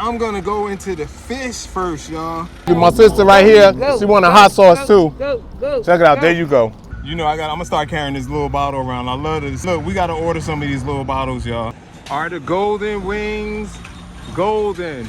I'm gonna go into the fish first, y'all. My sister right here, she want a hot sauce too. Check it out, there you go. You know, I'm gonna start carrying this little bottle around. I love this. Look, we gotta order some of these little bottles, y'all. All right, the golden wings, golden.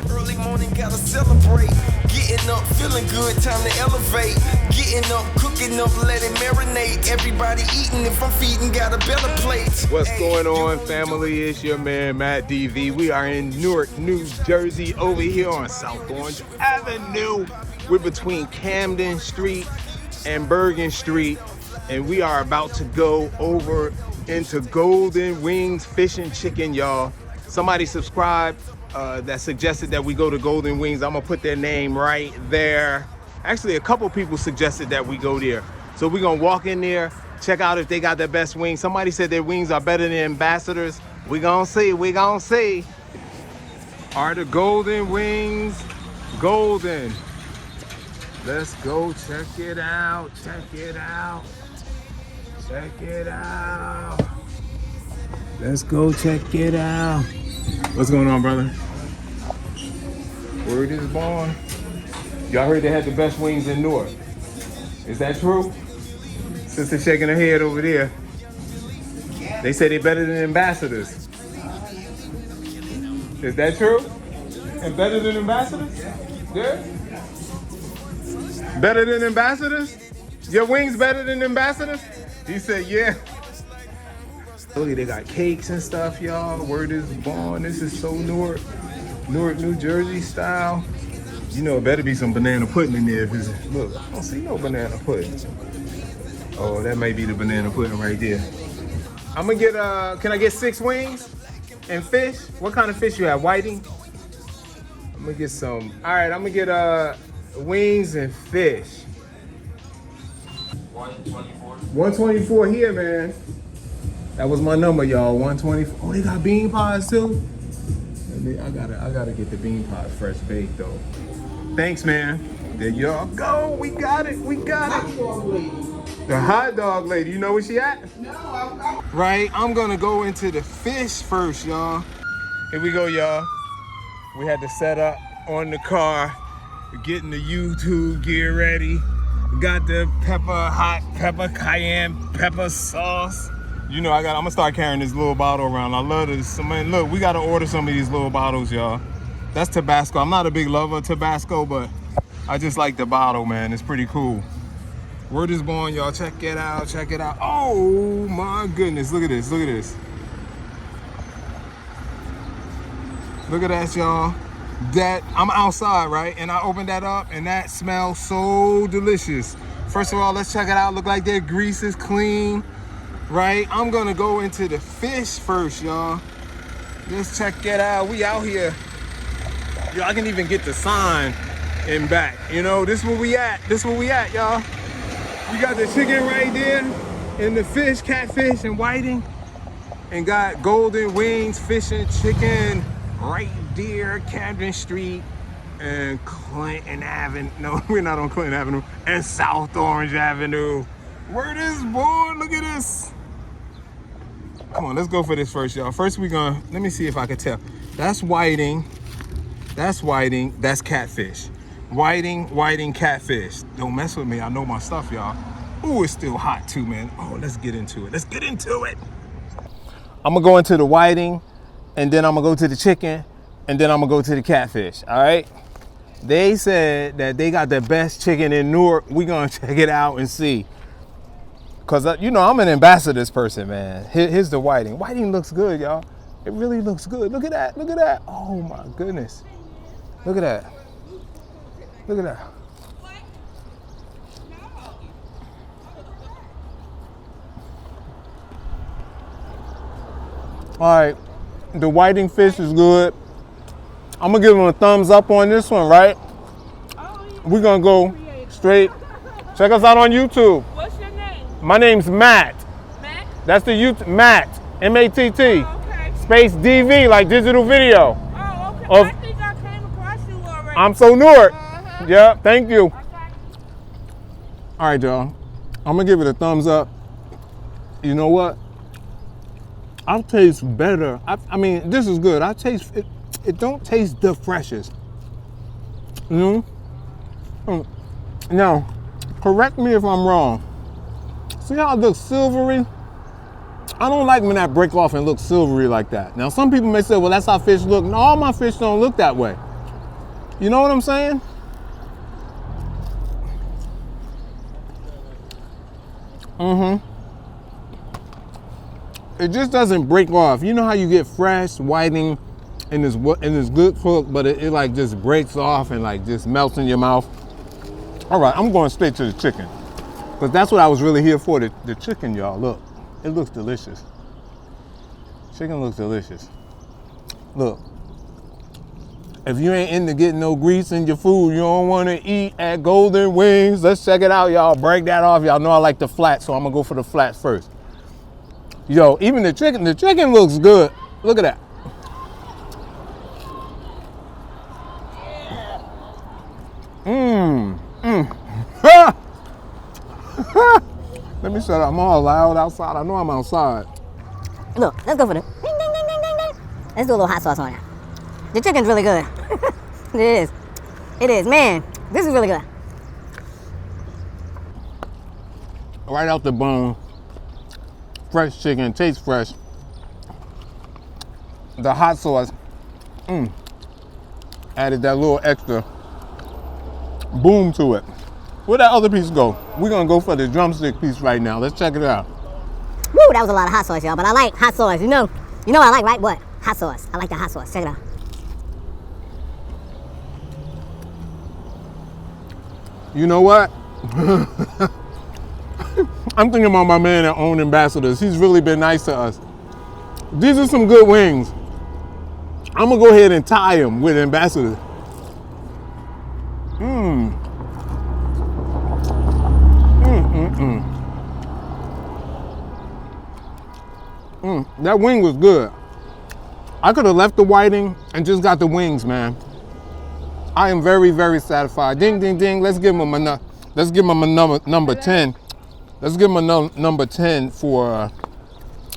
Early morning, gotta celebrate. Getting up, feeling good, time to elevate. Getting up, cooking up, let it marinate. Everybody eating, if I'm feeding, got a better plate. What's going on, family? It's your man, Matt DV. We are in Newark, New Jersey, over here on South Orange Avenue. We're between Camden Street and Bergen Street, and we are about to go over into Golden Wings Fish and Chicken, y'all. Somebody subscribed that suggested that we go to Golden Wings. I'm gonna put their name right there. Actually, a couple people suggested that we go there. So we're gonna walk in there, check out if they got the best wings. Somebody said their wings are better than Ambassadors. We gonna see, we gonna see. Are the Golden Wings golden? Let's go check it out, check it out, check it out. Let's go check it out. What's going on, brother? Word is born. Y'all heard they had the best wings in Newark. Is that true? Sister shaking her head over there. They say they better than Ambassadors. Is that true? And better than Ambassadors? Yeah? Better than Ambassadors? Your wings better than Ambassadors? He said, yeah. Look, they got cakes and stuff, y'all. Word is born. This is so Newark, New Jersey style. You know, it better be some banana pudding in there. Look, I don't see no banana pudding. Oh, that might be the banana pudding right there. I'm gonna get, can I get 6 wings and fish? What kind of fish you have, whiting? I'm gonna get some. All right, I'm gonna get wings and fish. 124. 124 here, man. That was my number, y'all. 124. Oh, they got bean pies too. I gotta get the bean pie fresh baked though. Thanks, man. There y'all go. We got it. We got it. The hot dog lady. You know where she at? No. Right. I'm gonna go into the fish first, y'all. Here we go, y'all. We had to set up on the car. We're getting the YouTube gear ready. We got the hot pepper, cayenne pepper sauce. You know, I'm gonna start carrying this little bottle around. I love this. Man, look, we gotta order some of these little bottles, y'all. That's Tabasco. I'm not a big lover of Tabasco, but I just like the bottle, man. It's pretty cool. Word is born, y'all. Check it out, check it out. Oh my goodness, look at this, look at this. Look at that, y'all. That, I'm outside, right? And I opened that up and that smells so delicious. First of all, let's check it out. Look like their grease is clean. Right, I'm gonna go into the fish first, y'all. Let's check it out. We out here. Yo, I can even get the sign in back. You know, this where we at. This where we at, y'all. We got the chicken right there, and the fish, catfish and whiting, and got Golden Wings Fish and Chicken right there, Camden Street and Clinton Avenue. No, we're not on Clinton Avenue. And South Orange Avenue. Word is born. Look at this. Come on, let's go for this first, y'all. First, let me see if I can tell. That's whiting, that's catfish. Whiting, catfish. Don't mess with me, I know my stuff, y'all. Ooh, it's still hot too, man. Oh, let's get into it, let's get into it. I'm gonna go into the whiting, and then I'm gonna go to the chicken, and then I'm gonna go to the catfish, all right? They said that they got the best chicken in Newark. We gonna check it out and see. Cause you know, I'm an Ambassadors person, man. Here's the whiting. Whiting looks good, y'all. It really looks good. Look at that, look at that. Oh my goodness. Look at that. Look at that. All right, the whiting fish is good. I'm gonna give them a thumbs up on this one, right? We're gonna go straight. Check us out on YouTube. What's your name? My name's Matt. Matt? That's the YouTube, Matt, M-A-T-T. Oh, okay. Space DV, like digital video. Oh, okay. Of, I think I came across you already. I'm so Newark. Uh-huh. Yeah, thank you. Okay. All right, y'all. I'm gonna give it a thumbs up. You know what? I taste better. I mean, this is good. I taste it. It don't taste the freshest. You know? Now, correct me if I'm wrong. See how it looks silvery? I don't like when that break off and looks silvery like that. Now, some people may say, well, that's how fish look. No, all my fish don't look that way. You know what I'm saying? It just doesn't break off. You know how you get fresh whiting and it's good cooked, but it like just breaks off and like just melts in your mouth. All right, I'm going straight to the chicken because that's what I was really here for. The chicken, y'all. Look, it looks delicious. Chicken looks delicious. Look, if you ain't into getting no grease in your food, you don't want to eat at Golden Wings. Let's check it out, y'all. Break that off. Y'all know I like the flat, so I'm gonna go for the flat first. Yo, even the chicken looks good. Look at that. Let me shut up. I'm all loud outside. I know I'm outside. Look, let's go for the ding, ding, ding, ding, ding, ding. Let's do a little hot sauce on it. The chicken's really good. It is. It is. Man, this is really good. Right out the bone. Fresh chicken, tastes fresh. The hot sauce, added that little extra boom to it. Where'd that other piece go? We're gonna go for the drumstick piece right now. Let's check it out. Woo, that was a lot of hot sauce, y'all, but I like hot sauce. You know what I like, right? What? Hot sauce. I like the hot sauce. Check it out. You know what? I'm thinking about my man that owned Ambassadors. He's really been nice to us. These are some good wings. I'm gonna go ahead and tie them with Ambassadors. That wing was good. I could have left the whiting and just got the wings, man. I am very, very satisfied. Ding, ding, ding. Let's give him a number 10. Let's give him a number 10 for.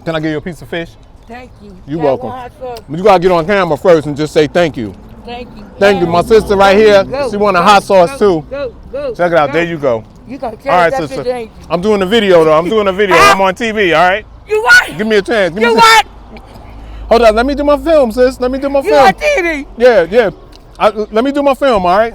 Can I give you a piece of fish? Thank you. You're welcome. But you gotta get on camera first and just say thank you. Thank you. Thank you. My sister right here, she want a hot sauce too. Go. Check it out. There you go. You gonna All tell right, that sister. bitch ain't you. I'm doing a video though. I'm on TV. All right. You what? Give me a chance. You what? Hold on. Let me do my film, sis. Let me do my You film. on TV? Yeah. Let me do my film. All right.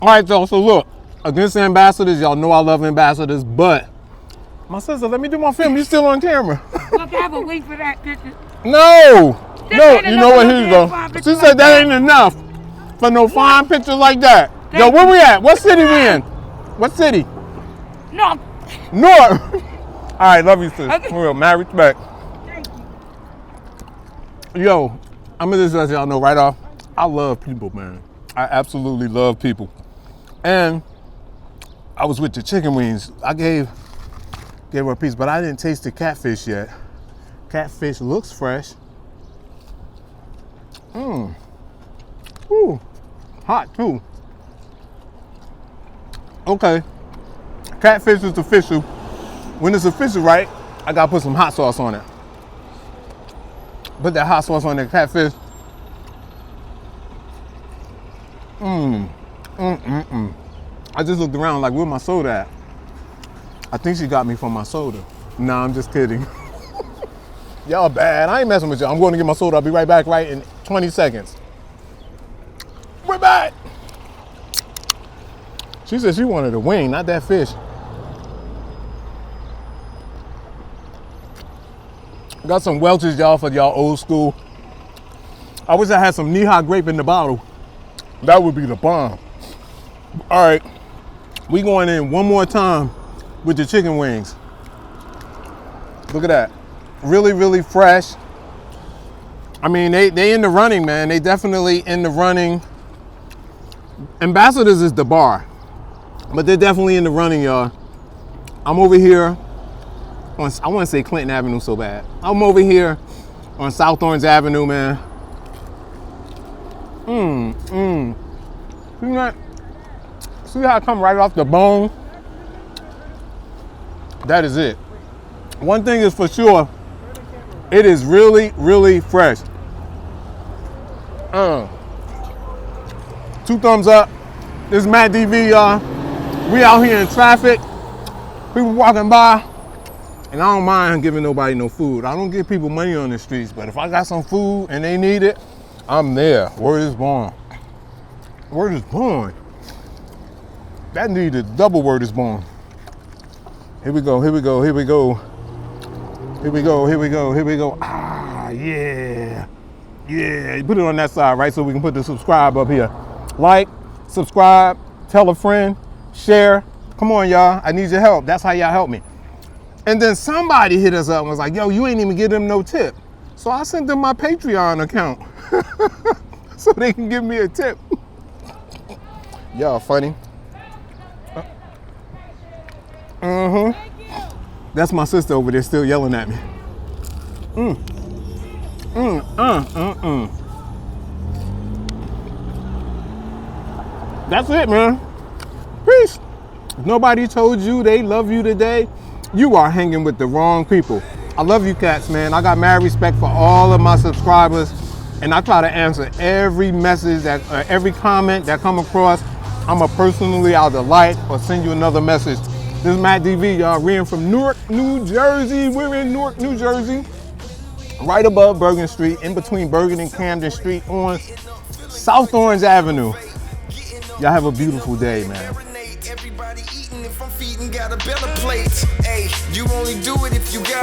All right, y'all. So look, against Ambassadors, y'all know I love Ambassadors, but my sister, let me do my film. You still on camera? Look, I have a wait for that picture. No. ain't You know what? enough Here you of no go. fine She picture said like that that. ain't enough for no fine picture like that. Yo, Thank where you. we at? What city we in? What city? No. Newark. All right, love you, sis. Okay. For real, mad respect. Thank you. Yo, I'm gonna just let y'all know right off. I love people, man. I absolutely love people. And I was with the chicken wings. I gave her a piece, but I didn't taste the catfish yet. Catfish looks fresh. Ooh, hot too. Okay, catfish is official. When it's official, right, I gotta put some hot sauce on it. Put that hot sauce on that catfish. I just looked around like, where my soda at? I think she got me for my soda. Nah, I'm just kidding. Y'all bad. I ain't messing with y'all. I'm going to get my soda. I'll be right back in 20 seconds. We're back. She said she wanted a wing, not that fish. Got some Welch's, y'all, for y'all old school. I wish I had some knee-high grape in the bottle. That would be the bomb. All right, we going in one more time with the chicken wings. Look at that. Really, really fresh. I mean, they in the running, man. They definitely in the running. Ambassadors is the bar, but they're definitely in the running, y'all. I'm over here on, I want to say Clinton Avenue so bad. I'm over here on South Orange Avenue, man. See how it come right off the bone? That is it. One thing is for sure, It is really, really fresh. 2 thumbs up. This is Matt DV, y'all. We out here in traffic. People walking by. And I don't mind giving nobody no food. I don't give people money on the streets, but if I got some food and they need it, I'm there. Word is born. Word is born. That needed double word is born. Here we go, here we go, here we go. Here we go, here we go, here we go. Ah, yeah. Yeah, you put it on that side, right? So we can put the subscribe up here. Like, subscribe, tell a friend, share. Come on, y'all. I need your help. That's how y'all help me. And then somebody hit us up and was like, yo, you ain't even give them no tip. So I sent them my Patreon account so they can give me a tip. Y'all funny. That's my sister over there still yelling at me. That's it, man. Peace. If nobody told you they love you today, you are hanging with the wrong people. I love you cats, man. I got mad respect for all of my subscribers, and I try to answer every message, every comment that come across. I'ma personally either like or send you another message. This is Matt DV, y'all. We're in from Newark, New Jersey. We're in Newark, New Jersey, right above Bergen Street, in between Bergen and Camden Street on South Orange Avenue. Y'all have a beautiful day, man. Everybody eating if I'm feeding, got a better plate. Hey, you only do it if you got